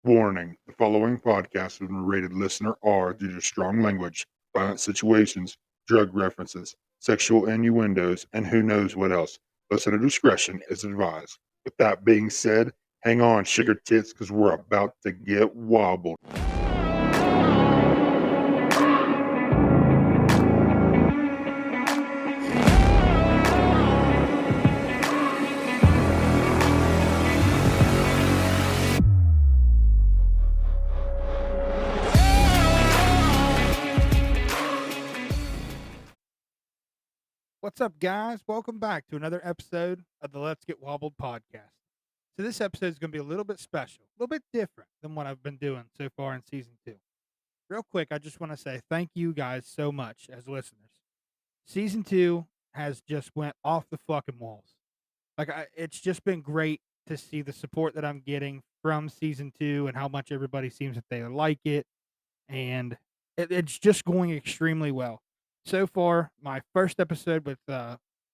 Warning: the following podcast has been rated listener R due to strong language, violent situations, drug references, sexual innuendos, and who knows what else. Listener discretion is advised. With that being said, hang on, sugar tits, because we're about to get wobbled. What's up, guys? Welcome back to another episode of the Let's Get Wobbled podcast. So, this episode is going to be a little bit special, a little bit different than what I've been doing so far in season 2. Real quick, I just want to say thank you guys so much as listeners. Season 2 has just went off the fucking walls. It's just been great to see the support that I'm getting from season 2 and how much everybody seems that they like it. And it's just going extremely well. So far, my first episode with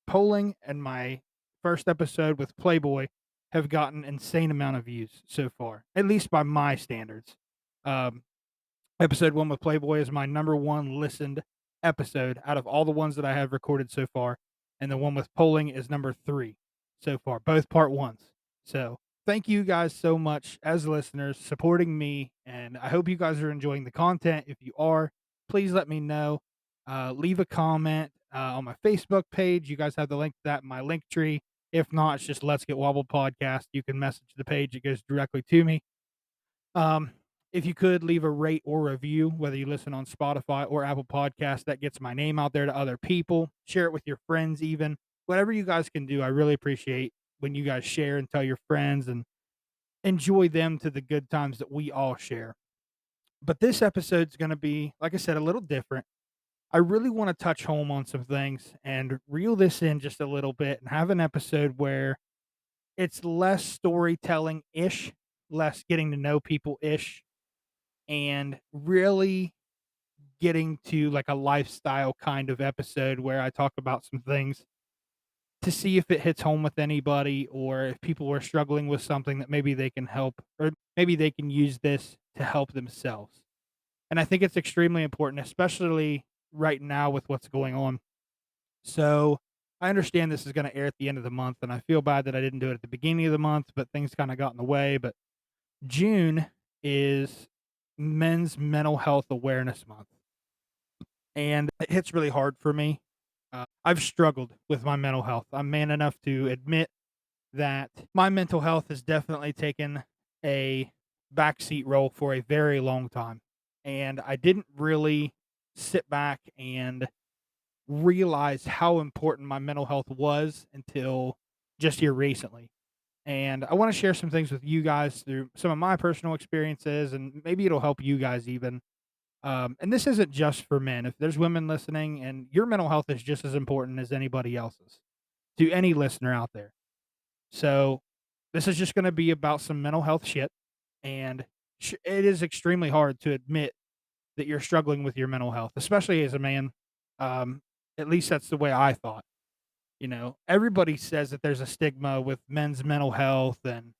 polling and my first episode with Playboy have gotten insane amount of views so far, at least by my standards. Um, episode 1 with Playboy is my number 1 listened episode out of all the ones that I have recorded so far, and the one with polling is number 3 so far, both part 1s. So thank you guys so much as listeners supporting me, and I hope you guys are enjoying the content. If you are, please let me know. Leave a comment on my Facebook page. You guys have the link to that in my link tree. If not, it's just Let's Get Wobbled podcast. You can message the page; it goes directly to me. If you could leave a rate or review, whether you listen on Spotify or Apple Podcasts, that gets my name out there to other people. Share it with your friends, even whatever you guys can do. I really appreciate when you guys share and tell your friends and enjoy them to the good times that we all share. But this episode's going to be, like I said, a little different. I really want to touch home on some things and reel this in just a little bit and have an episode where it's less storytelling ish, less getting to know people ish, and really getting to like a lifestyle kind of episode where I talk about some things to see if it hits home with anybody or if people are struggling with something that maybe they can help or maybe they can use this to help themselves. And I think it's extremely important, especially right now with what's going on. So I understand this is going to air at the end of the month, and I feel bad that I didn't do it at the beginning of the month, but things kind of got in the way. But June is Men's Mental Health Awareness Month, and it hits really hard for me. I've struggled with my mental health. I'm man enough to admit that my mental health has definitely taken a backseat role for a very long time. And I didn't really sit back and realize how important my mental health was until just here recently. And I want to share some things with you guys through some of my personal experiences, and maybe it'll help you guys even. And this isn't just for men. If there's women listening and your mental health is just as important as anybody else's to any listener out there. So this is just going to be about some mental health shit. And it is extremely hard to admit that you're struggling with your mental health, especially as a man. At least that's the way I thought. You know, everybody says that there's a stigma with men's mental health. And,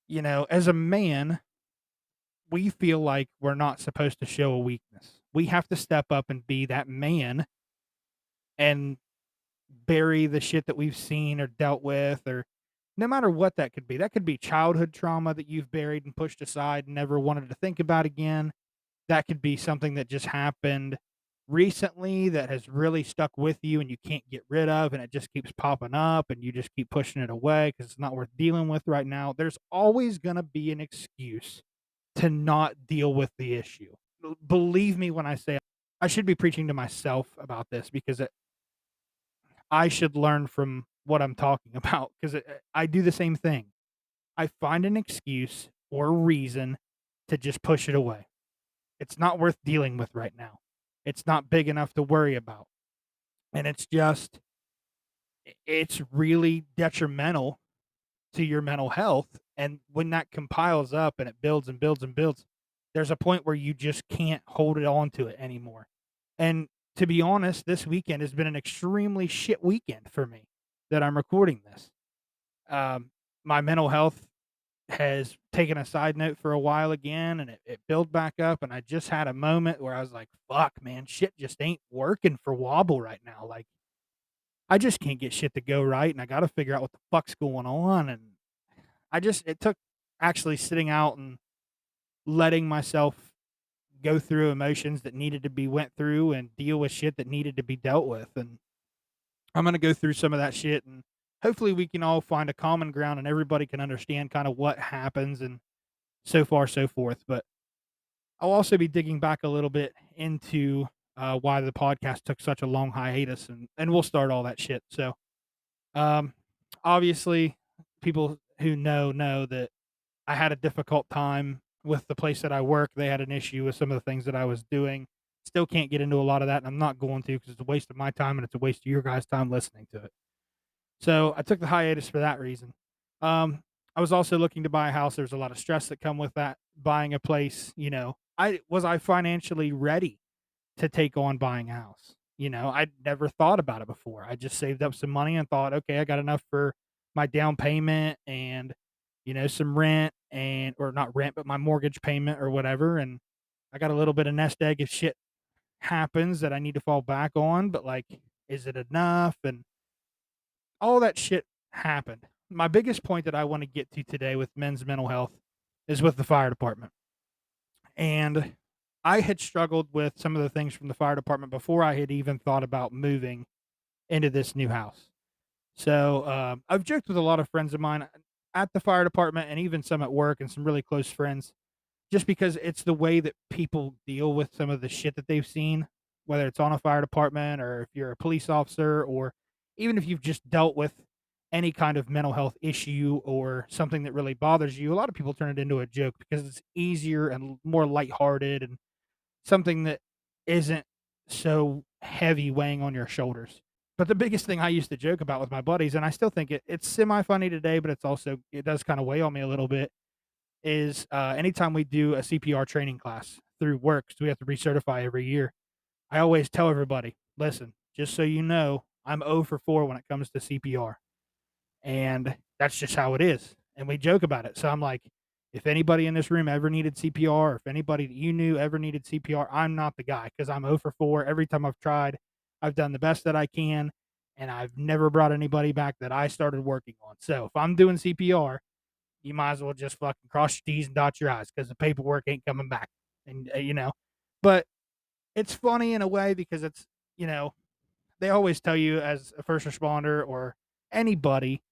you know, as a man, we feel like we're not supposed to show a weakness. We have to step up and be that man and bury the shit that we've seen or dealt with, or no matter what that could be. That could be childhood trauma that you've buried and pushed aside and never wanted to think about again. That could be something that just happened recently that has really stuck with you and you can't get rid of, and it just keeps popping up and you just keep pushing it away because it's not worth dealing with right now. There's always going to be an excuse to not deal with the issue. Believe me when I say I should be preaching to myself about this because I should learn from what I'm talking about because I do the same thing. I find an excuse or a reason to just push it away. It's not worth dealing with right now. It's not big enough to worry about. And it's really detrimental to your mental health. And when that compiles up and it builds and builds and builds, there's a point where you just can't hold it on to it anymore. And to be honest, this weekend has been an extremely shit weekend for me that I'm recording this. My mental health has taken a side note for a while again, and it built back up, and I just had a moment where I was like, "Fuck, man, shit just ain't working for Wobble right now." Like, I just can't get shit to go right, and I gotta figure out what the fuck's going on, and it took actually sitting out and letting myself go through emotions that needed to be went through and deal with shit that needed to be dealt with, and I'm gonna go through some of that shit, and hopefully we can all find a common ground and everybody can understand kinda what happens and so far, so forth, but I'll also be digging back a little bit into, why the podcast took such a long hiatus, and we'll start all that shit, so, um, obviously, people who know that I had a difficult time with the place that I work. They had an issue with some of the things that I was doing. Still can't get into a lot of that, and I'm not going to because it's a waste of my time and it's a waste of your guys' time listening to it. So I took the hiatus for that reason. I was also looking to buy a house. There's a lot of stress that come with that. Buying a place, I financially ready to take on buying a house. I'd never thought about it before. I just saved up some money and thought, okay, I got enough for my down payment and, some rent or not rent, but my mortgage payment or whatever. And I got a little bit of nest egg if shit happens that I need to fall back on, but like, is it enough? And all that shit happened. My biggest point that I want to get to today with men's mental health is with the fire department. And I had struggled with some of the things from the fire department before I had even thought about moving into this new house. So I've joked with a lot of friends of mine at the fire department and even some at work and some really close friends, just because it's the way that people deal with some of the shit that they've seen, whether it's on a fire department or if you're a police officer or even if you've just dealt with any kind of mental health issue or something that really bothers you. A lot of people turn it into a joke because it's easier and more lighthearted and something that isn't so heavy weighing on your shoulders. But the biggest thing I used to joke about with my buddies, and I still think it's semi funny today, but it does kind of weigh on me a little bit, is anytime we do a CPR training class through work, 'cause we have to recertify every year. I always tell everybody, listen, just so you know, I'm 0 for 4 when it comes to CPR. And that's just how it is. And we joke about it. So I'm like, if anybody in this room ever needed CPR, or if anybody that you knew ever needed CPR, I'm not the guy because I'm 0 for 4. Every time I've tried, I've done the best that I can, and I've never brought anybody back that I started working on. So if I'm doing CPR, you might as well just fucking cross your T's and dot your I's because the paperwork ain't coming back. And, but it's funny in a way because you know, they always tell you as a first responder or anybody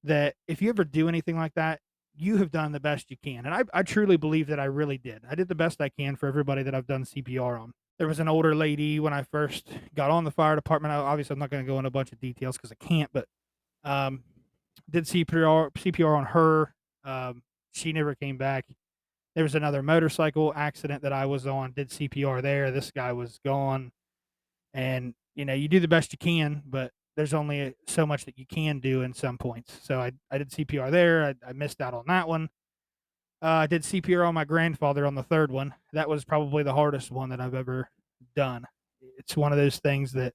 that if you ever do anything like that, you have done the best you can. And I truly believe that I really did. I did the best I can for everybody that I've done CPR on. There was an older lady when I first got on the fire department. Obviously, I'm not going to go into a bunch of details because I can't, but um, did CPR on her. She never came back. There was another motorcycle accident that I was on, did CPR there. This guy was gone. And, you do the best you can, but there's only so much that you can do in some points. So I did CPR there. I missed out on that one. I did CPR on my grandfather on the third one. That was probably the hardest one that I've ever done. It's one of those things that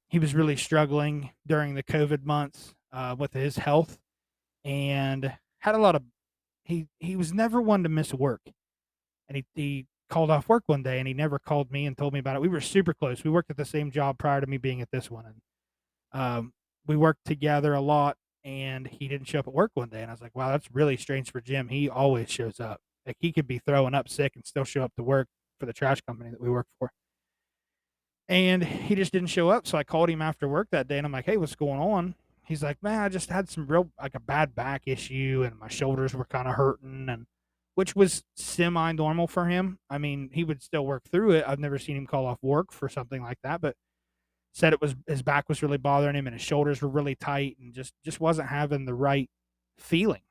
he was really struggling during the COVID months with his health and had a lot of, he was never one to miss work. And he called off work one day and he never called me and told me about it. We were super close. We worked at the same job prior to me being at this one. And we worked together a lot and he didn't show up at work one day. And I was like, wow, that's really strange for Jim. He always shows up. Like he could be throwing up sick and still show up to work for the trash company that we work for. And he just didn't show up. So I called him after work that day and I'm like, hey, what's going on? He's like, man, I just had some like a bad back issue and my shoulders were kind of hurting and which was semi normal for him. I mean, he would still work through it. I've never seen him call off work for something like that, but said it was his back was really bothering him and his shoulders were really tight and just wasn't having the right feeling.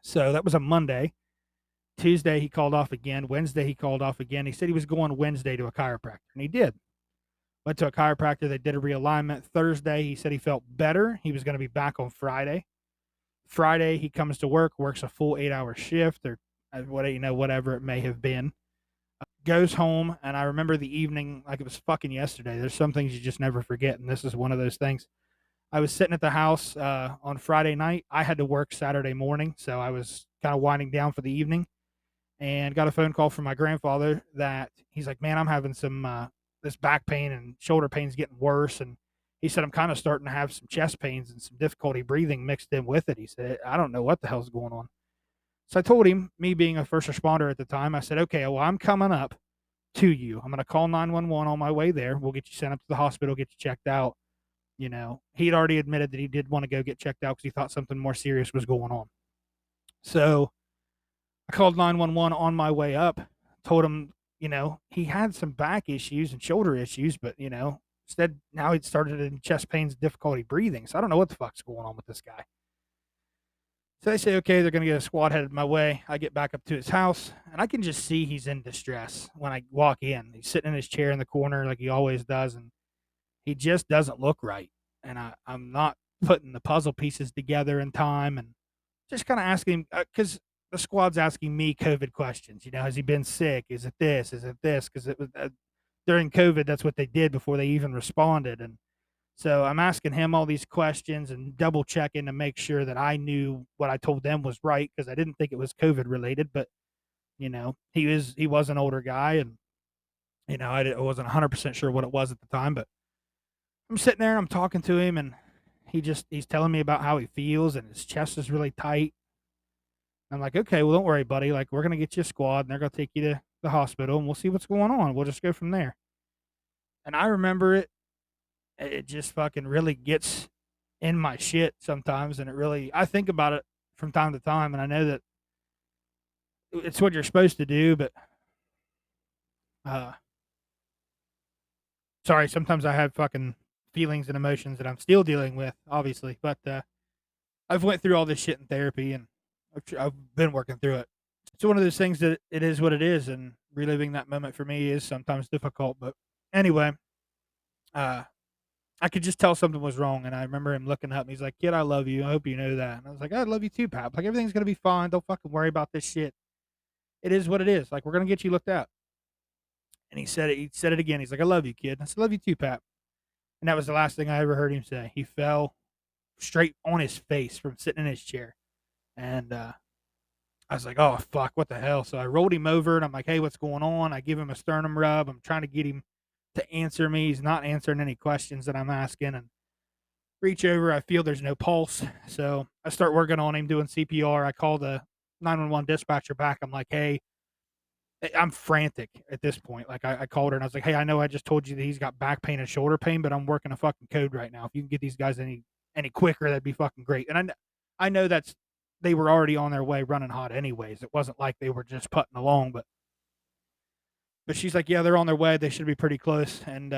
So that was a Monday. Tuesday he called off again. Wednesday he called off again. He said he was going Wednesday to a chiropractor, and he did. Went to a chiropractor. They did a realignment. Thursday he said he felt better. He was going to be back on Friday. Friday he comes to work, works a full 8-hour shift or whatever it may have been. Goes home, and I remember the evening like it was fucking yesterday. There's some things you just never forget, and this is one of those things. I was sitting at the house on Friday night. I had to work Saturday morning, so I was kind of winding down for the evening, and got a phone call from my grandfather that he's like, "Man, I'm having some this back pain and shoulder pain's getting worse." And he said, "I'm kind of starting to have some chest pains and some difficulty breathing mixed in with it." He said, "I don't know what the hell's going on." So I told him, me being a first responder at the time, I said, "Okay, well, I'm coming up to you. I'm going to call 911 on my way there. We'll get you sent up to the hospital, get you checked out." He'd already admitted that he did want to go get checked out because he thought something more serious was going on. So I called 911 on my way up, told him, he had some back issues and shoulder issues, but, instead now he'd started in chest pains and difficulty breathing. So I don't know what the fuck's going on with this guy. So they say, okay, they're going to get a squad headed my way. I get back up to his house, and I can just see he's in distress when I walk in. He's sitting in his chair in the corner like he always does, and he just doesn't look right. And I'm not putting the puzzle pieces together in time, and just kind of asking him because the squad's asking me COVID questions. Has he been sick? Is it this? Is it this? Because it was during COVID, that's what they did before they even responded. And so I'm asking him all these questions and double checking to make sure that I knew what I told them was right because I didn't think it was COVID related. But he was an older guy, and I wasn't 100% sure what it was at the time. But I'm sitting there, I'm talking to him, and he's telling me about how he feels, and his chest is really tight. I'm like, okay, well, don't worry, buddy. Like, we're gonna get you a squad, and they're gonna take you to the hospital, and we'll see what's going on. We'll just go from there. And I remember it. It just fucking really gets in my shit sometimes, and I think about it from time to time, and I know that it's what you're supposed to do, but uh, sorry, sometimes I have fucking feelings and emotions that I'm still dealing with, obviously, but I've went through all this shit in therapy, and I've been working through it. It's one of those things that it is what it is, and reliving that moment for me is sometimes difficult. But anyway, uh, I could just tell something was wrong, and I remember him looking up. And he's like, "Kid, I love you. I hope you know that." And I was like, "I love you too, Pap. Like everything's gonna be fine. Don't fucking worry about this shit. It is what it is. Like we're gonna get you looked at." And he said it. He said it again. He's like, "I love you, kid." I said, "Love you too, Pap." And that was the last thing I ever heard him say. He fell straight on his face from sitting in his chair, and I was like, "Oh fuck, what the hell?" So I rolled him over, and I'm like, "Hey, what's going on?" I give him a sternum rub. I'm trying to get him to answer me. He's not answering any questions that I'm asking, and reach over. I feel there's no pulse, so I start working on him doing CPR. I call the 911 dispatcher back. I'm like, "Hey," I'm frantic at this point. Like I called her and I was like, "Hey, I know I just told you that he's got back pain and shoulder pain, but I'm working a fucking code right now. If you can get these guys any quicker, that'd be fucking great." And I know they were already on their way running hot anyways. It wasn't like they were just putting along, but she's like, "Yeah, they're on their way. They should be pretty close." And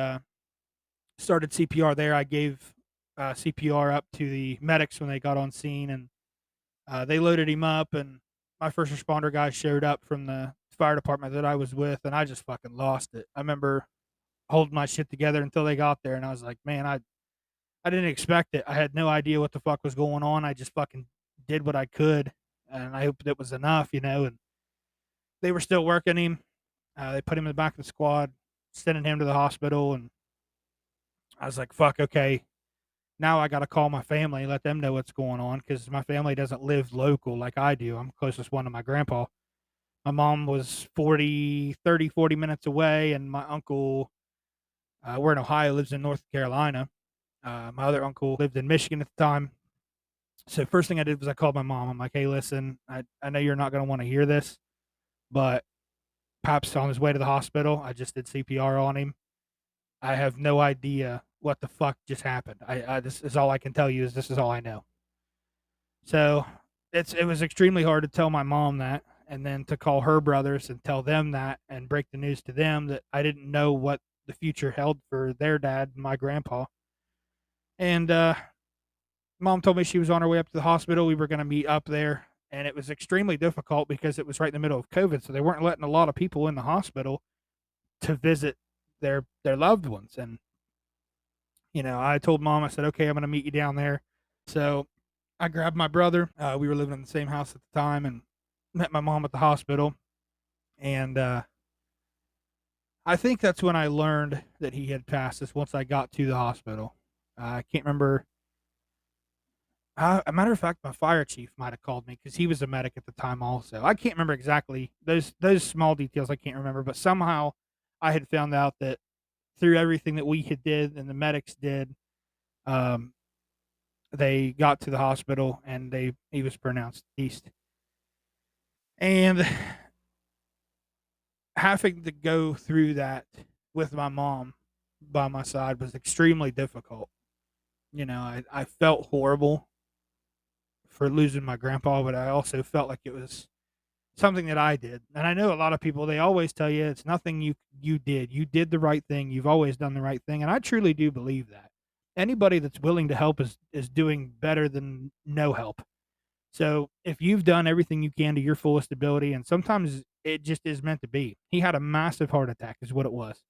started CPR there. I gave CPR up to the medics when they got on scene, and they loaded him up. And my first responder guy showed up from the fire department that I was with, and I just fucking lost it. I remember holding my shit together until they got there, and I was like, man, I didn't expect it. I had no idea what the fuck was going on. I just fucking did what I could, and I hoped it was enough, And they were still working him. They put him in the back of the squad, sending him to the hospital, and I was like, fuck, okay. Now I got to call my family and let them know what's going on because my family doesn't live local like I do. I'm closest one to my grandpa. My mom was 40 minutes away, and my uncle, we're in Ohio, lives in North Carolina. My other uncle lived in Michigan at the time. So first thing I did was I called my mom. I'm like, hey, listen, I know you're not going to want to hear this, but Pop's on his way to the hospital. I just did CPR on him. I have no idea what the fuck just happened. This is all I can tell you is this is all I know. So it was extremely hard to tell my mom that, and then to call her brothers and tell them that and break the news to them that I didn't know what the future held for their dad, my grandpa. And mom told me she was on her way up to the hospital. We were going to meet up there, and it was extremely difficult because it was right in the middle of COVID, so they weren't letting a lot of people in the hospital to visit their loved ones. And I told mom, I said, okay, I'm going to meet you down there. So I grabbed my brother. We were living in the same house at the time, and met my mom at the hospital. And I think that's when I learned that he had passed. Is once I got to the hospital. I can't remember A matter of fact, my fire chief might have called me because he was a medic at the time. Also, I can't remember exactly those small details. I can't remember, but somehow I had found out that through everything that we had did and the medics did, um, they got to the hospital and he was pronounced deceased. And having to go through that with my mom by my side was extremely difficult. I felt horrible for losing my grandpa, but I also felt like it was something that I did. And I know a lot of people, they always tell you it's nothing you did. You did the right thing. You've always done the right thing. And I truly do believe that. Anybody that's willing to help is doing better than no help. So if you've done everything you can to your fullest ability, and sometimes it just is meant to be. He had a massive heart attack, is what it was.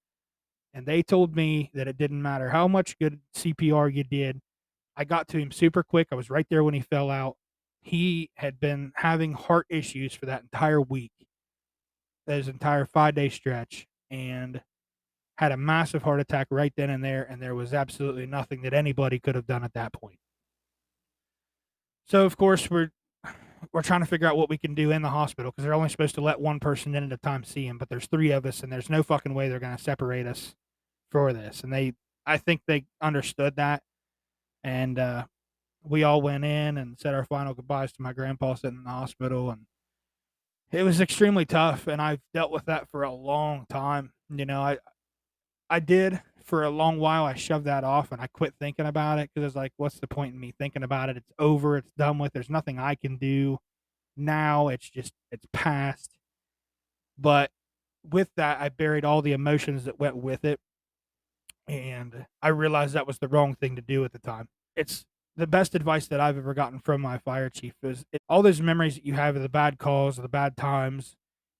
And they told me that it didn't matter how much good CPR you did. I got to him super quick. I was right there when he fell out. He had been having heart issues for that entire week, that entire 5 day stretch, and had a massive heart attack right then and there. And there was absolutely nothing that anybody could have done at that point. So, of course, we're trying to figure out what we can do in the hospital because they're only supposed to let one person in at a time see him, but there's three of us, and there's no fucking way they're going to separate us for this. And I think they understood that, and we all went in and said our final goodbyes to my grandpa sitting in the hospital, and it was extremely tough. And I've dealt with that for a long time. I did for a long while. I shoved that off and I quit thinking about it because I was like, what's the point in me thinking about it? It's over. It's done with. There's nothing I can do now. It's past. But with that, I buried all the emotions that went with it. And I realized that was the wrong thing to do at the time. It's the best advice that I've ever gotten from my fire chief is all those memories that you have of the bad calls, of the bad times,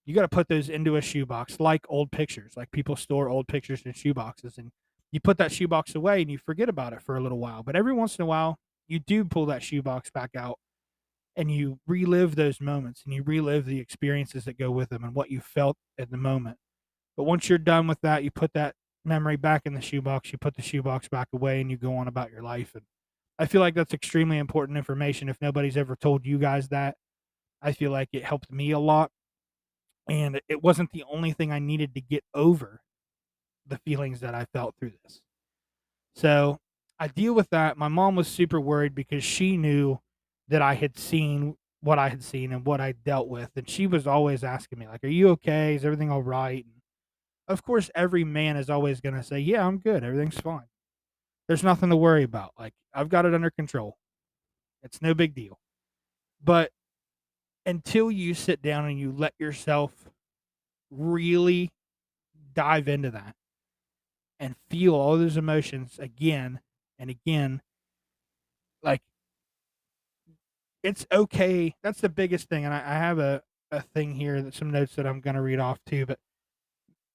you got to put those into a shoebox like old pictures. Like people store old pictures in shoeboxes, and you put that shoebox away and you forget about it for a little while. But every once in a while, you do pull that shoebox back out and you relive those moments and you relive the experiences that go with them and what you felt at the moment. But once you're done with that, you put that memory back in the shoebox, you put the shoebox back away, and you go on about your life. And I feel like that's extremely important information. If nobody's ever told you guys that, I feel like it helped me a lot. And it wasn't the only thing I needed to get over the feelings that I felt through this. So I deal with that. My mom was super worried because she knew that I had seen what I had seen and what I dealt with. And she was always asking me, like, are you okay? Is everything all right? And of course, every man is always going to say, yeah, I'm good. Everything's fine. There's nothing to worry about. Like, I've got it under control. It's no big deal. But until you sit down and you let yourself really dive into that and feel all those emotions again and again, like, it's okay. That's the biggest thing. And I have a thing here, that some notes that I'm going to read off too. But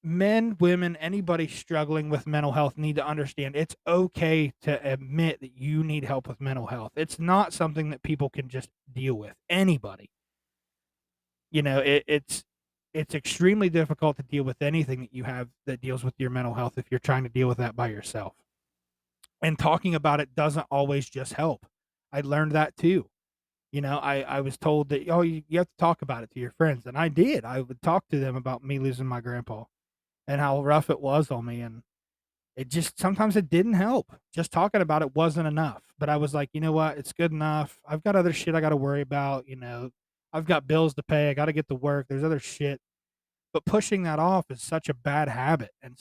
men, women, anybody struggling with mental health need to understand it's okay to admit that you need help with mental health. It's not something that people can just deal with. Anybody. It's extremely difficult to deal with anything that you have that deals with your mental health if you're trying to deal with that by yourself. And talking about it doesn't always just help. I learned that too. I was told that, oh, you have to talk about it to your friends. And I did. I would talk to them about me losing my grandpa and how rough it was on me. And it just, sometimes it didn't help. Just talking about it wasn't enough. But I was like, you know what? It's good enough. I've got other shit I got to worry about. I've got bills to pay. I got to get to work. There's other shit. But pushing that off is such a bad habit and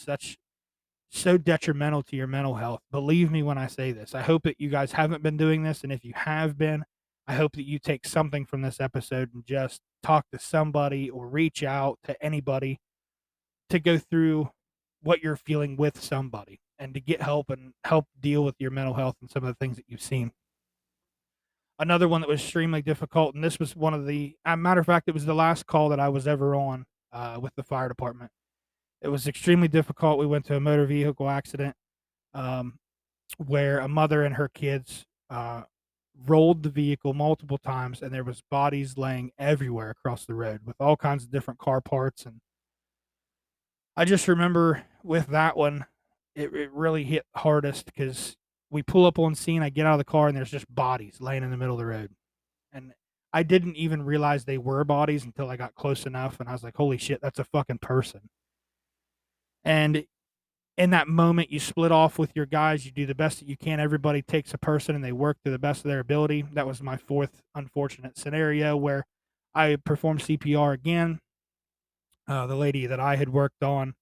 so detrimental to your mental health. Believe me when I say this. I hope that you guys haven't been doing this. And if you have been, I hope that you take something from this episode and just talk to somebody or reach out to anybody to go through what you're feeling with somebody and to get help and help deal with your mental health and some of the things that you've seen. Another one that was extremely difficult, and this was one of the, as a matter of fact, it was the last call that I was ever on with the fire department. It was extremely difficult. We went to a motor vehicle accident um, where a mother and her kids rolled the vehicle multiple times, and there was bodies laying everywhere across the road with all kinds of different car parts. And I just remember with that one, it really hit hardest because we pull up on scene. I get out of the car and there's just bodies laying in the middle of the road. And I didn't even realize they were bodies until I got close enough and I was like, holy shit, that's a fucking person. And in that moment, you split off with your guys. You do the best that you can. Everybody takes a person and they work to the best of their ability. That was my fourth unfortunate scenario where I performed CPR again. The lady that I had worked on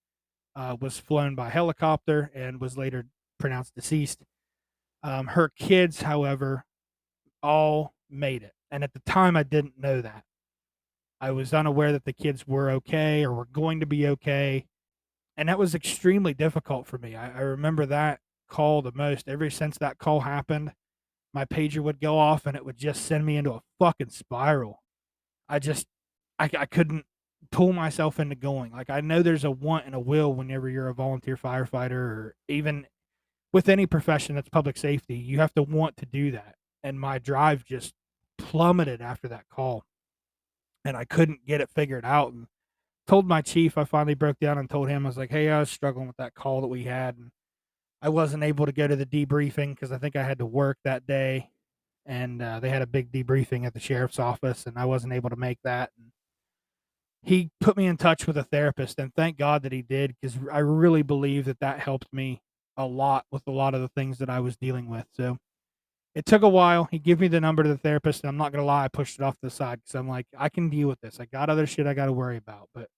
was flown by helicopter and was later pronounced deceased. Her kids, however, all made it. And at the time, I didn't know that. I was unaware that the kids were okay or were going to be okay. And that was extremely difficult for me. I remember that call the most. Ever since that call happened, my pager would go off and it would just send me into a fucking spiral. I just, I couldn't pull myself into going. Like, I know there's a want and a will whenever you're a volunteer firefighter or even with any profession that's public safety. You have to want to do that. And my drive just plummeted after that call. And I couldn't get it figured out. And told my chief, I finally broke down and told him, I was like, hey, I was struggling with that call that we had. And I wasn't able to go to the debriefing because I think I had to work that day. And they had a big debriefing at the sheriff's office, and I wasn't able to make that. And he put me in touch with a therapist, and thank God that he did, because I really believe that that helped me a lot with a lot of the things that I was dealing with. So it took a while. He gave me the number to the therapist, and I'm not going to lie, I pushed it off to the side because I'm like, I can deal with this. I got other shit I got to worry about. But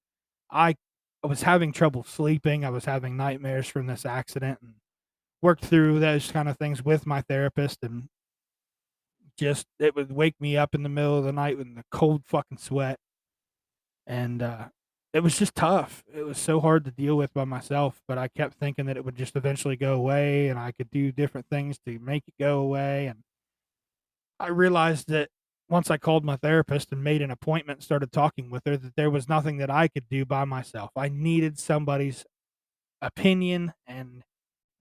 I was having trouble sleeping. I was having nightmares from this accident and worked through those kind of things with my therapist. And just, it would wake me up in the middle of the night with the cold fucking sweat. And it was just tough. It was so hard to deal with by myself, but I kept thinking that it would just eventually go away and I could do different things to make it go away. And I realized that once I called my therapist and made an appointment and started talking with her, that there was nothing that I could do by myself. I needed somebody's opinion and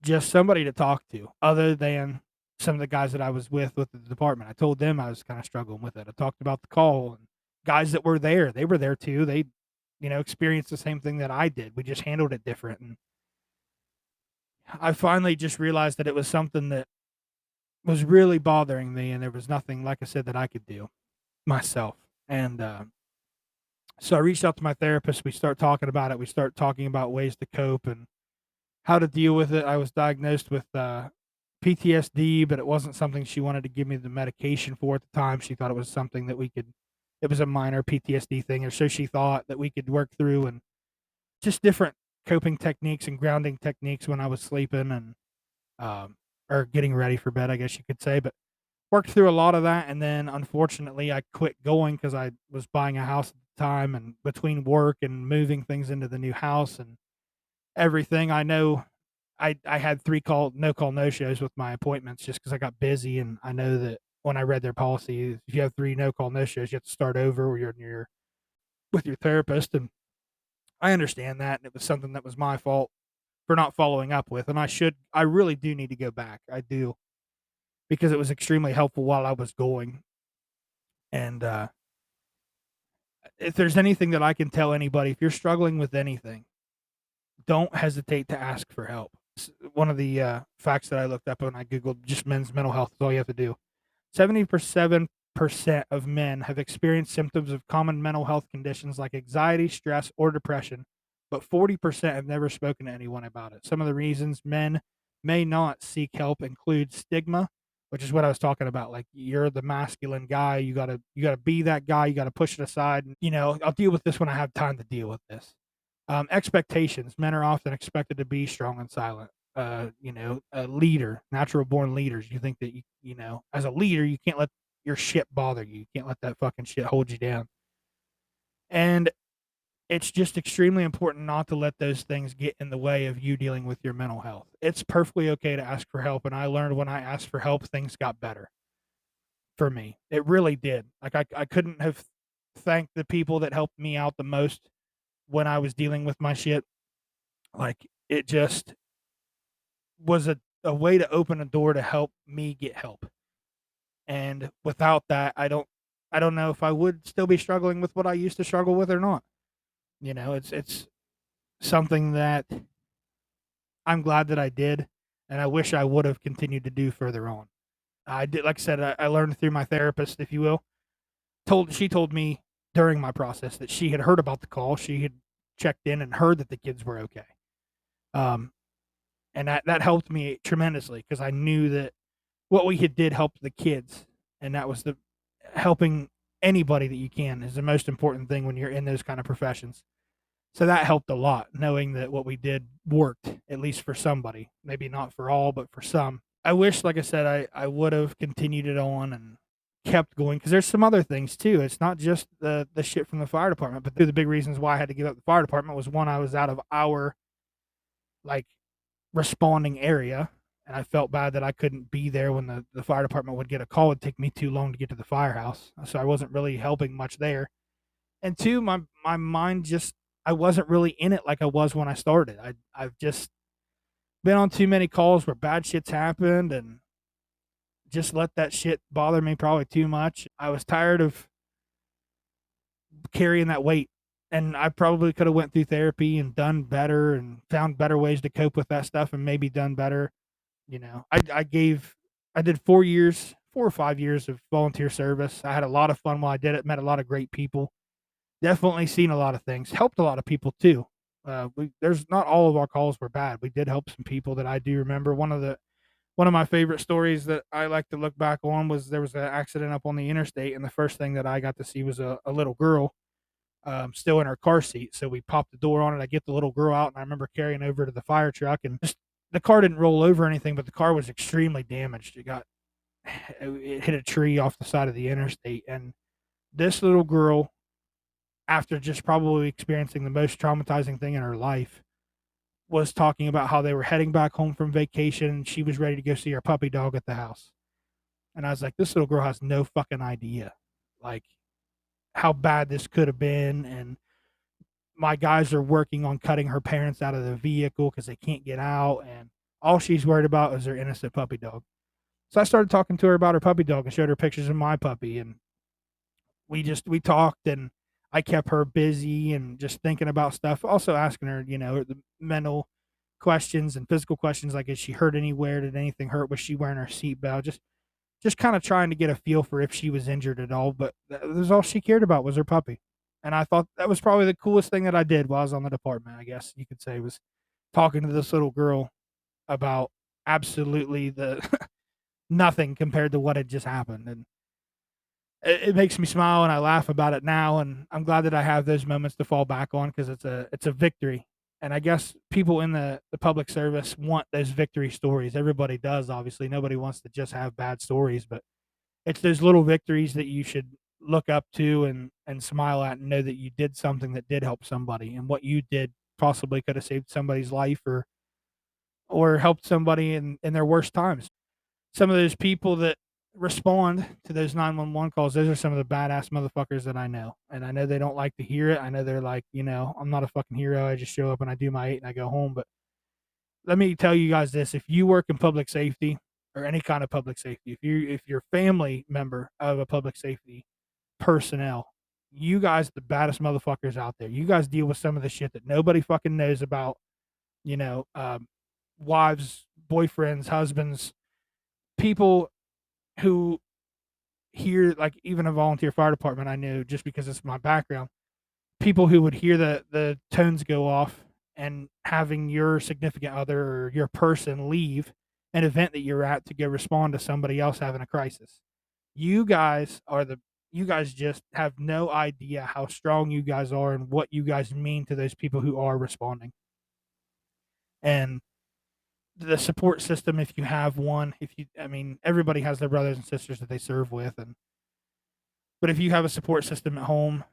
just somebody to talk to other than some of the guys that I was with the department. I told them I was kind of struggling with it. I talked about the call and guys that were there, they were there too. They, experienced the same thing that I did. We just handled it different. And I finally just realized that it was something that was really bothering me. And there was nothing, like I said, that I could do myself. And so I reached out to my therapist. We start talking about it. We start talking about ways to cope and how to deal with it. I was diagnosed with PTSD, but it wasn't something she wanted to give me the medication for at the time. She thought it was something that it was a minor PTSD thing, or so she thought, that we could work through, and just different coping techniques and grounding techniques when I was sleeping and, or getting ready for bed, I guess you could say. But worked through a lot of that. And then unfortunately, I quit going because I was buying a house at the time, and between work and moving things into the new house and everything, I know I had no call no shows with my appointments just because I got busy. And I know that when I read their policy, if you have 3 no call no shows, you have to start over or you're in with your therapist. And I understand that. And it was something that was my fault for not following up with. And I really do need to go back. I do, because it was extremely helpful while I was going. And if there's anything that I can tell anybody, if you're struggling with anything, don't hesitate to ask for help. One of the facts that I looked up when I Googled just men's mental health is all you have to do. 77% of men have experienced symptoms of common mental health conditions like anxiety, stress, or depression, but 40% have never spoken to anyone about it. Some of the reasons men may not seek help include stigma, which is what I was talking about. Like, you're the masculine guy, you gotta be that guy, you gotta push it aside. And, I'll deal with this when I have time to deal with this. Expectations. Men are often expected to be strong and silent. A leader, natural born leaders. You think that as a leader, you can't let your shit bother you. You can't let that fucking shit hold you down. And it's just extremely important not to let those things get in the way of you dealing with your mental health. It's perfectly okay to ask for help. And I learned when I asked for help, things got better for me. It really did. Like, I couldn't have thanked the people that helped me out the most when I was dealing with my shit. Like, it just was a way to open a door to help me get help. And without that, I don't know if I would still be struggling with what I used to struggle with or not. It's something that I'm glad that I did. and I wish I would have continued to do further on. I did, like I said, I learned through my therapist, if you will. She told me during my process that she had heard about the call. She had checked in and heard that the kids were okay. Um, and that helped me tremendously because I knew that what we had did helped the kids, and that was the helping anybody that you can is the most important thing when you're in those kind of professions. So that helped a lot, knowing that what we did worked, at least for somebody. Maybe not for all, but for some. I wish, like I said, I would have continued it on and kept going because there's some other things too. It's not just the shit from the fire department, but the big reasons why I had to give up the fire department was one, I was out of our like responding area, and I felt bad that I couldn't be there when the fire department would get a call. It'd take me too long to get to the firehouse, so I wasn't really helping much there. And two, my mind just I wasn't really in it like I was when I started. I've just been on too many calls where bad shit's happened and just let that shit bother me probably too much. I was tired of carrying that weight, and I probably could have went through therapy and done better and found better ways to cope with that stuff and maybe done better. I did 4 years, 4 or 5 years of volunteer service. I had a lot of fun while I did it, met a lot of great people. Definitely seen a lot of things, helped a lot of people too. There's not all of our calls were bad. We did help some people that I do remember. One of my favorite stories that I like to look back on was there was an accident up on the interstate, and the first thing that I got to see was a little girl still in her car seat. So we popped the door on it. I get the little girl out, and I remember carrying over to the fire truck, and just the car didn't roll over or anything, but the car was extremely damaged. It hit a tree off the side of the interstate, and this little girl, after just probably experiencing the most traumatizing thing in her life, was talking about how they were heading back home from vacation and she was ready to go see her puppy dog at the house. And I was like, this little girl has no fucking idea, like, how bad this could have been. And my guys are working on cutting her parents out of the vehicle because they can't get out. And all she's worried about is her innocent puppy dog. So I started talking to her about her puppy dog and showed her pictures of my puppy. And we talked, and I kept her busy and just thinking about stuff. Also asking her, the mental questions and physical questions like, is she hurt anywhere? Did anything hurt? Was she wearing her seatbelt? Just kind of trying to get a feel for if she was injured at all. But that was all she cared about was her puppy. And I thought that was probably the coolest thing that I did while I was on the department, I guess you could say, was talking to this little girl about absolutely the nothing compared to what had just happened. And it makes me smile and I laugh about it now. And I'm glad that I have those moments to fall back on because it's a victory. And I guess people in the public service want those victory stories. Everybody does, obviously. Nobody wants to just have bad stories, but it's those little victories that you should look up to and smile at and know that you did something that did help somebody, and what you did possibly could have saved somebody's life or helped somebody in their worst times. Some of those people that respond to those 911 calls, those are some of the badass motherfuckers that I know. And I know they don't like to hear it. I know they're like, I'm not a fucking hero. I just show up and I do my 8 and I go home. But let me tell you guys this: if you work in public safety or any kind of public safety, if you're a family member of a public safety personnel, you guys the baddest motherfuckers out there. You guys deal with some of the shit that nobody fucking knows about. You know, wives, boyfriends, husbands, people who hear, like, even a volunteer fire department I knew just because it's my background. People who would hear the tones go off and having your significant other or your person leave an event that you're at to go respond to somebody else having a crisis. You guys are you guys just have no idea how strong you guys are and what you guys mean to those people who are responding. And the support system, if you have one, I mean, everybody has their brothers and sisters that they serve with, but if you have a support system at home,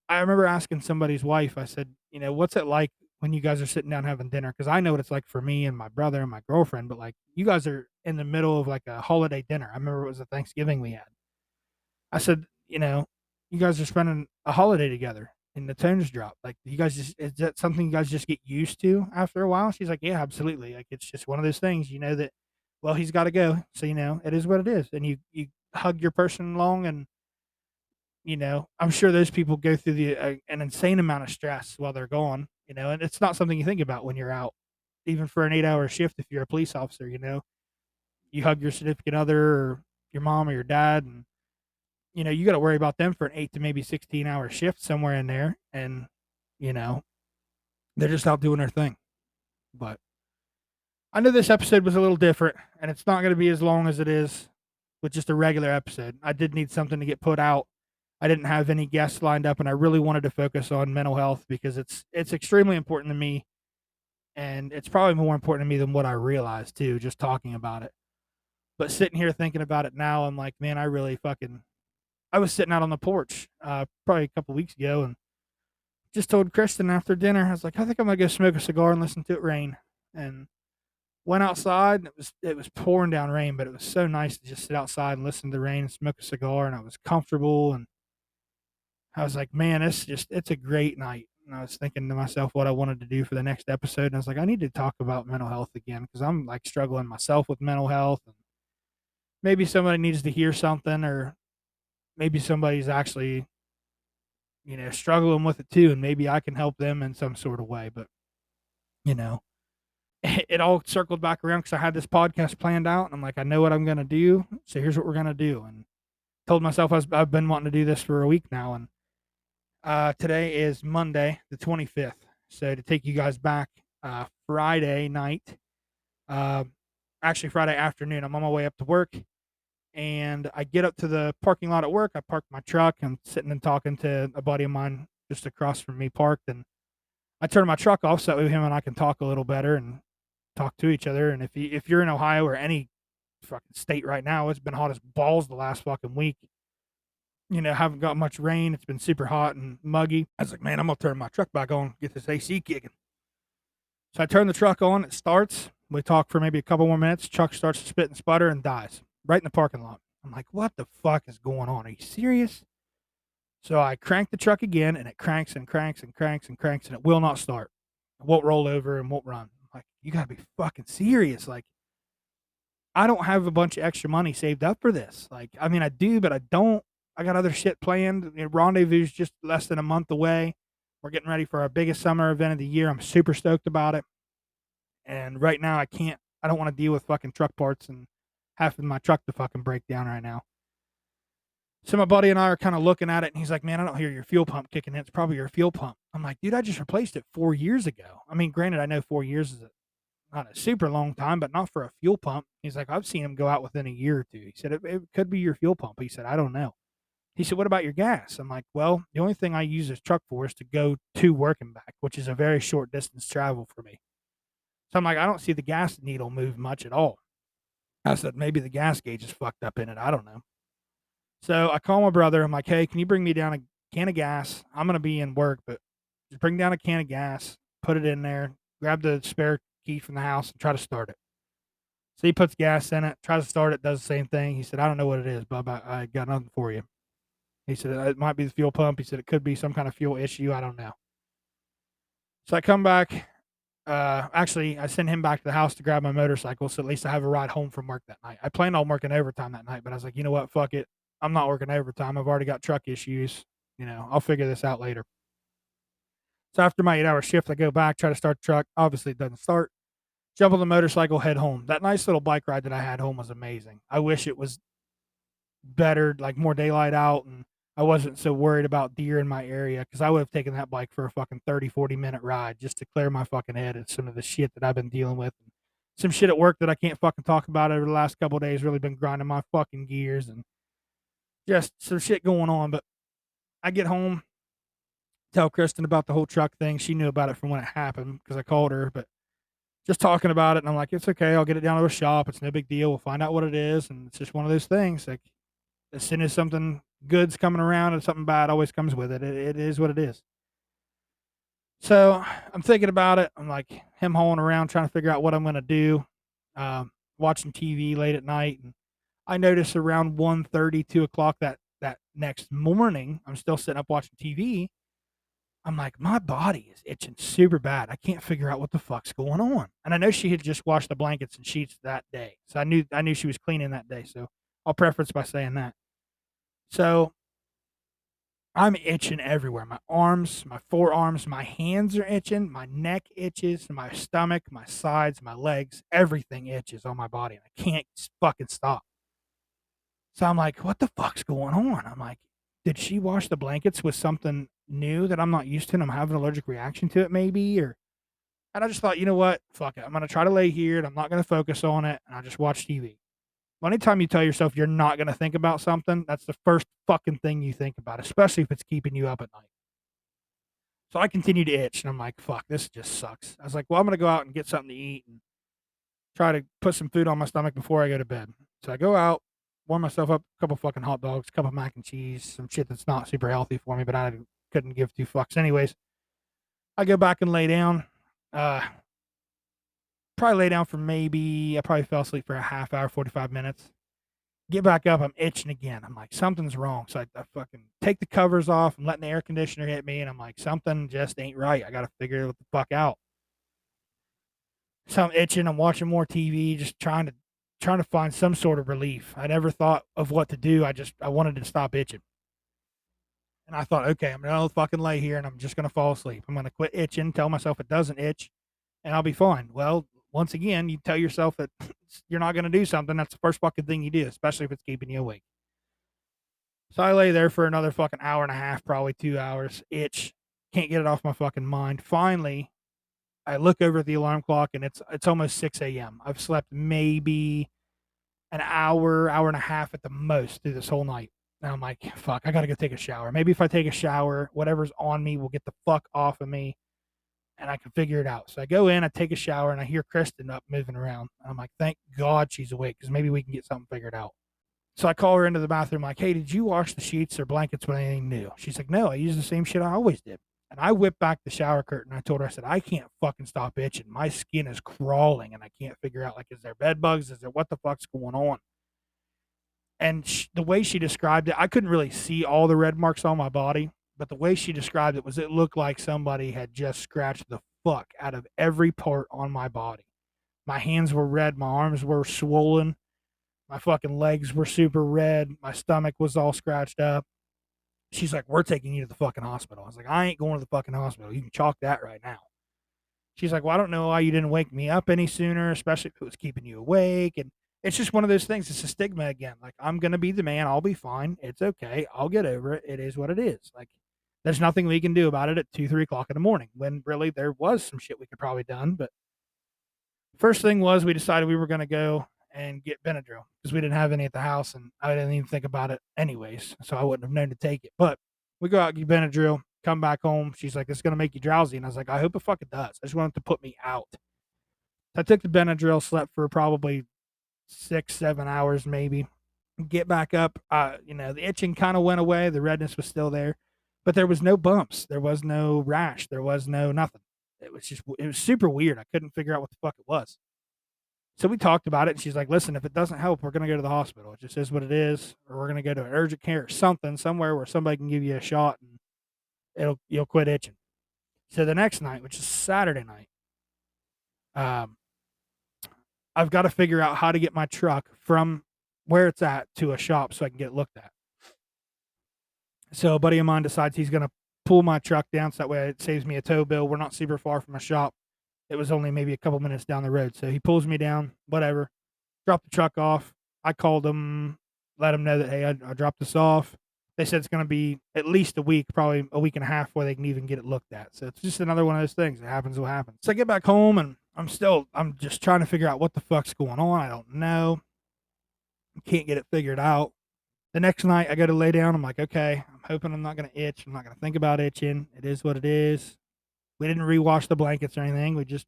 I remember asking somebody's wife, I said, what's it like when you guys are sitting down having dinner? Because I know what it's like for me and my brother and my girlfriend, but like, you guys are in the middle of like a holiday dinner. I remember it was a Thanksgiving we had. I said, you guys are spending a holiday together and the tones drop. Like, you guys is that something you guys just get used to after a while? She's like, yeah, absolutely. Like, it's just one of those things, that, well, he's got to go. So, it is what it is. And you hug your person along, and, I'm sure those people go through an insane amount of stress while they're gone, and it's not something you think about when you're out. even for an 8-hour shift if you're a police officer, you hug your significant other or your mom or your dad, and you got to worry about them for an 8 to maybe 16-hour shift somewhere in there, and you know they're just out doing their thing. But I know this episode was a little different, and it's not going to be as long as it is with just a regular episode. I did need something to get put out. I didn't have any guests lined up, and I really wanted to focus on mental health because it's extremely important to me, and it's probably more important to me than what I realized too, just talking about it. But sitting here thinking about it now, I'm like, man, I was sitting out on the porch probably a couple weeks ago, and just told Kristen after dinner, I was like, I think I'm gonna go smoke a cigar and listen to it rain. And went outside, and it was pouring down rain, but it was so nice to just sit outside and listen to the rain and smoke a cigar, and I was comfortable, and I was like, man, it's a great night. And I was thinking to myself what I wanted to do for the next episode, and I was like, I need to talk about mental health again because I'm like struggling myself with mental health, and maybe somebody needs to hear something, or maybe somebody's actually struggling with it too, and maybe I can help them in some sort of way. But you know, it all circled back around because I had this podcast planned out, and I'm like, I know what I'm gonna do, so here's what we're gonna do. And told myself I've been wanting to do this for a week now, and today is Monday, the 25th. So to take you guys back, Friday night, uh, actually Friday afternoon, I'm on my way up to work, and I get up to the parking lot at work. I park my truck. I'm sitting and talking to a buddy of mine just across from me parked, and I turn my truck off so that way him and I can talk a little better and talk to each other. And if you're in Ohio or any fucking state right now, it's been hot as balls the last fucking week. Haven't got much rain. It's been super hot and muggy. I was like, man, I'm gonna turn my truck back on, get this AC kicking. So I turn the truck on. It starts. We talk for maybe a couple more minutes. Truck starts to spit and sputter and dies right in the parking lot. I'm like, what the fuck is going on? Are you serious? So I crank the truck again, and it cranks and cranks and cranks and cranks, and it will not start. It won't roll over and won't run. I'm like, you gotta be fucking serious. Like, I don't have a bunch of extra money saved up for this. Like, I mean, I do, but I don't. I got other shit planned. Rendezvous's just less than a month away. We're getting ready for our biggest summer event of the year. I'm super stoked about it. And right now, I don't want to deal with fucking truck parts and having my truck to fucking break down right now. So my buddy and I are kind of looking at it, and he's like, man, I don't hear your fuel pump kicking in. It's probably your fuel pump. I'm like, dude, I just replaced it 4 years ago. I mean, granted, I know 4 years is not a super long time, but not for a fuel pump. He's like, I've seen them go out within a year or two. He said, it could be your fuel pump. He said, I don't know. He said, what about your gas? I'm like, well, the only thing I use this truck for is to go to work and back, which is a very short distance travel for me. So I'm like, I don't see the gas needle move much at all. I said, maybe the gas gauge is fucked up in it. I don't know. So I call my brother. I'm like, hey, can you bring me down a can of gas? I'm going to be in work, but just bring down a can of gas, put it in there, grab the spare key from the house, and try to start it. So he puts gas in it, tries to start it, does the same thing. He said, I don't know what it is, bub. I got nothing for you. He said, it might be the fuel pump. He said, it could be some kind of fuel issue. I don't know. So I come back. Actually, I send him back to the house to grab my motorcycle, so at least I have a ride home from work that night. I planned on working overtime that night, but I was like, you know what? Fuck it. I'm not working overtime. I've already got truck issues. I'll figure this out later. So after my 8-hour shift, I go back, try to start the truck. Obviously, it doesn't start. Jump on the motorcycle, head home. That nice little bike ride that I had home was amazing. I wish it was better, like more daylight out, and I wasn't so worried about deer in my area because I would have taken that bike for a fucking 30, 40-minute ride just to clear my fucking head and some of the shit that I've been dealing with. And some shit at work that I can't fucking talk about over the last couple of days really been grinding my fucking gears and just some shit going on. But I get home, tell Kristen about the whole truck thing. She knew about it from when it happened because I called her, but just talking about it, and I'm like, it's okay. I'll get it down to a shop. It's no big deal. We'll find out what it is, and it's just one of those things. Like, as soon as something good's coming around and something bad always comes with it. It is what it is. So I'm thinking about it. I'm like him hauling around trying to figure out what I'm going to do. Watching TV late at night, and I notice around 1:30, 2 o'clock that next morning, I'm still sitting up watching TV. I'm like, my body is itching super bad. I can't figure out what the fuck's going on. And I know she had just washed the blankets and sheets that day, so I knew she was cleaning that day. So I'll preface by saying that. So I'm itching everywhere. My arms, my forearms, my hands are itching, my neck itches, my stomach, my sides, my legs, everything itches on my body, and I can't fucking stop. So I'm like, what the fuck's going on? I'm like, did she wash the blankets with something new that I'm not used to and I'm having an allergic reaction to it maybe? Or and I just thought, you know what? Fuck it. I'm gonna try to lay here and I'm not gonna focus on it and I just watch TV. Well, anytime you tell yourself you're not gonna think about something, that's the first fucking thing you think about, especially if it's keeping you up at night. So I continue to itch and I'm like, fuck, this just sucks. I was like, well, I'm gonna go out and get something to eat and try to put some food on my stomach before I go to bed. So I go out, warm myself up a couple fucking hot dogs, a couple mac and cheese, some shit that's not super healthy for me, but I couldn't give two fucks anyways. I go back and lay down. Uh, Probably lay down for maybe I probably fell asleep for a half hour, 45 minutes. Get back up, I'm itching again. I'm like, something's wrong. So I fucking take the covers off. I'm letting the air conditioner hit me, and I'm like, something just ain't right. I gotta figure what the fuck out. So I'm itching. I'm watching more TV, just trying to find some sort of relief. I never thought of what to do. I wanted to stop itching. And I thought, okay, I'm gonna fucking lay here and I'm just gonna fall asleep. I'm gonna quit itching, tell myself it doesn't itch, and I'll be fine. Well, once again, you tell yourself that you're not gonna do something. That's the first fucking thing you do, especially if it's keeping you awake. So I lay there for another fucking hour and a half, probably 2 hours. Itch, can't get it off my fucking mind. Finally, I look over at the alarm clock and it's almost 6 a.m. I've slept maybe an hour, hour and a half at the most through this whole night. And I'm like, fuck, I gotta go take a shower. Maybe if I take a shower, whatever's on me will get the fuck off of me and I can figure it out. So I go in, I take a shower, and I hear Kristen up moving around. I'm like, thank God she's awake because maybe we can get something figured out. So I call her into the bathroom, like, hey, did you wash the sheets or blankets with anything new? She's like, no, I use the same shit I always did. And I whipped back the shower curtain. I told her, I said, I can't fucking stop itching. My skin is crawling and I can't figure out, like, is there bed bugs? Is there what the fuck's going on? And the way she described it, I couldn't really see all the red marks on my body, but the way she described it was it looked like somebody had just scratched the fuck out of every part on my body. My hands were red, my arms were swollen, my fucking legs were super red, my stomach was all scratched up. She's like, we're taking you to the fucking hospital. I was like, I ain't going to the fucking hospital. You can chalk that right now. She's like, well, I don't know why you didn't wake me up any sooner, especially if it was keeping you awake. And it's just one of those things. It's a stigma again. Like, I'm going to be the man. I'll be fine. It's okay. I'll get over it. It is what it is. Like, there's nothing we can do about it at 2, 3 o'clock in the morning when really there was some shit we could probably done. But first thing was we decided we were going to go and get Benadryl because we didn't have any at the house and I didn't even think about it anyways. So I wouldn't have known to take it. But we go out, get Benadryl, come back home. She's like, it's going to make you drowsy. And I was like, I hope it fucking does. I just want it to put me out. I took the Benadryl, slept for probably 6, 7 hours maybe. Get back up. The itching kind of went away. The redness was still there, but there was no bumps. There was no rash. There was no nothing. It was super weird. I couldn't figure out what the fuck it was. So we talked about it, and she's like, listen, if it doesn't help, we're going to go to the hospital. It just is what it is, or we're going to go to urgent care or something, somewhere where somebody can give you a shot and you'll quit itching. So the next night, which is Saturday night, um, I've got to figure out how to get my truck from where it's at to a shop so I can get it looked at. So a buddy of mine decides he's going to pull my truck down so that way it saves me a tow bill. We're not super far from a shop. It was only maybe a couple minutes down the road. So he pulls me down, whatever, drop the truck off. I called them, let them know that, hey, I dropped this off. They said it's going to be at least a week, probably a week and a half before they can even get it looked at. So it's just another one of those things. It happens what happens. So I get back home and I'm just trying to figure out what the fuck's going on. I don't know. Can't get it figured out. The next night I go to lay down. I'm like, okay, I'm hoping I'm not going to itch. I'm not going to think about itching. It is what it is. We didn't rewash the blankets or anything. We just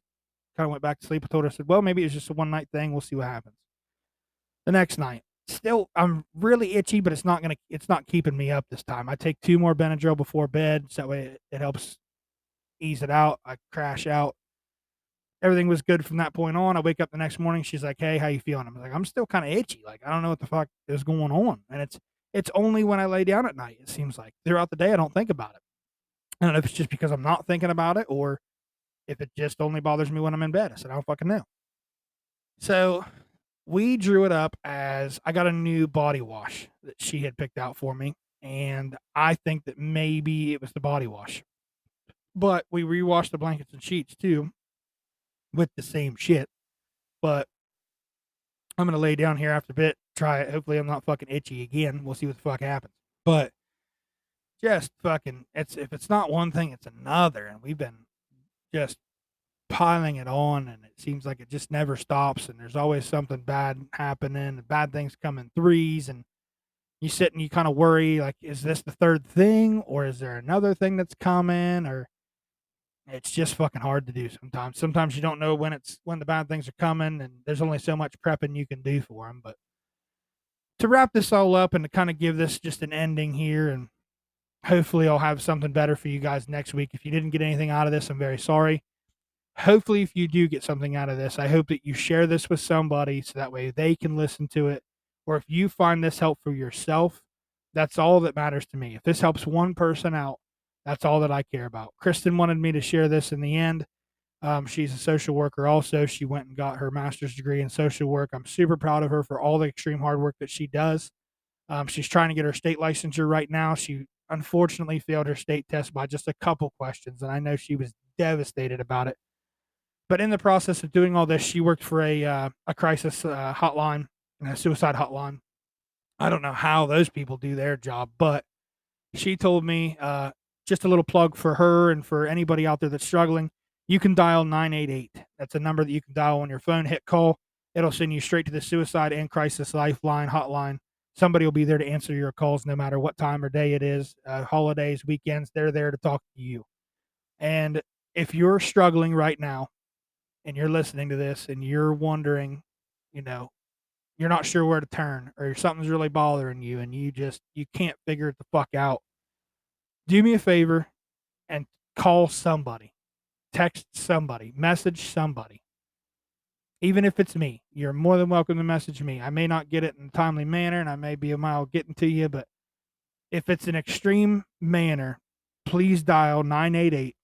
kind of went back to sleep. I told her, I said, well, maybe it's just a one night thing. We'll see what happens. The next night, still, I'm really itchy, but it's not keeping me up this time. I take 2 more Benadryl before bed. So that way it helps ease it out. I crash out. Everything was good from that point on. I wake up the next morning. She's like, hey, how you feeling? I'm like, I'm still kind of itchy. Like, I don't know what the fuck is going on. And it's only when I lay down at night, it seems like. Throughout the day, I don't think about it. I don't know if it's just because I'm not thinking about it or if it just only bothers me when I'm in bed. I said, I don't fucking know. So we drew it up as I got a new body wash that she had picked out for me. and I think that maybe it was the body wash. But we rewashed the blankets and sheets too with the same shit. But I'm gonna lay down here after a bit, try it. Hopefully, I'm not fucking itchy again. We'll see what the fuck happens. But just fucking, it's if it's not one thing, it's another, and we've been just piling it on, and it seems like it just never stops. And there's always something bad happening, and bad things come in threes, and you sit and you kind of worry, like, is this the third thing, or is there another thing that's coming, or it's just fucking hard to do sometimes. Sometimes you don't know when the bad things are coming, and there's only so much prepping you can do for them. But to wrap this all up and to kind of give this just an ending here, and hopefully I'll have something better for you guys next week. If you didn't get anything out of this, I'm very sorry. Hopefully, if you do get something out of this, I hope that you share this with somebody so that way they can listen to it. Or if you find this helpful yourself, that's all that matters to me. If this helps one person out, that's all that I care about. Kristen wanted me to share this in the end. She's a social worker also. She went and got her master's degree in social work. I'm super proud of her for all the extreme hard work that she does. She's trying to get her state licensure right now. She unfortunately failed her state test by just a couple questions, and I know she was devastated about it. But in the process of doing all this, she worked for a crisis hotline, a suicide hotline. I don't know how those people do their job, but she told me, just a little plug for her and for anybody out there that's struggling. You can dial 988. That's a number that you can dial on your phone, hit call. It'll send you straight to the suicide and crisis lifeline hotline. Somebody will be there to answer your calls no matter what time or day it is, holidays, weekends. They're there to talk to you. And if you're struggling right now and you're listening to this and you're wondering, you know, you're not sure where to turn, or something's really bothering you and you can't figure it the fuck out, do me a favor and call somebody, text somebody, message somebody. Even if it's me, you're more than welcome to message me. I may not get it in a timely manner and I may be a mile getting to you, but if it's an extreme manner, please dial 988,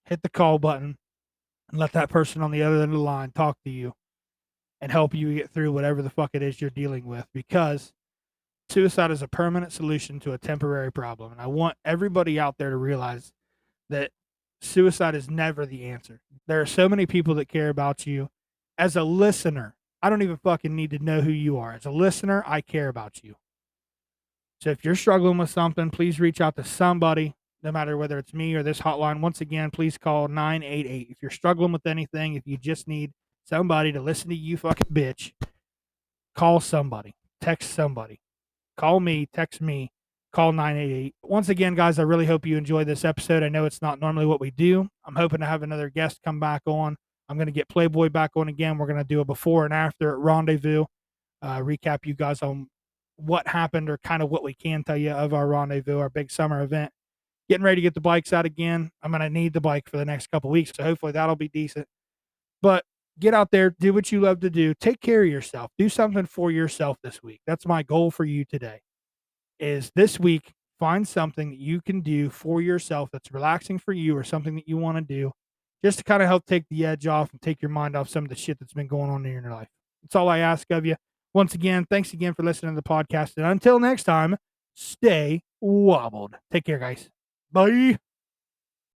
hit the call button, and let that person on the other end of the line talk to you and help you get through whatever the fuck it is you're dealing with, because suicide is a permanent solution to a temporary problem. And I want everybody out there to realize that suicide is never the answer. There are so many people that care about you. As a listener, I don't even fucking need to know who you are. As a listener, I care about you. So if you're struggling with something, please reach out to somebody, no matter whether it's me or this hotline. Once again, please call 988. If you're struggling with anything, if you just need somebody to listen to you fucking bitch, call somebody, text somebody, call me, text me, call 988. Once again, guys, I really hope you enjoyed this episode. I know it's not normally what we do. I'm hoping to have another guest come back on. I'm going to get Playboy back on again. We're going to do a before and after at Rendezvous, recap you guys on what happened or kind of what we can tell you of our Rendezvous, our big summer event. Getting ready to get the bikes out again. I'm going to need the bike for the next couple weeks, so hopefully that'll be decent. But get out there, do what you love to do. Take care of yourself. Do something for yourself this week. That's my goal for you today. Is this week, find something that you can do for yourself that's relaxing for you, or something that you want to do, just to kind of help take the edge off and take your mind off some of the shit that's been going on in your life. That's all I ask of you. Once again, thanks again for listening to the podcast. And until next time, stay wobbled. Take care, guys. Bye.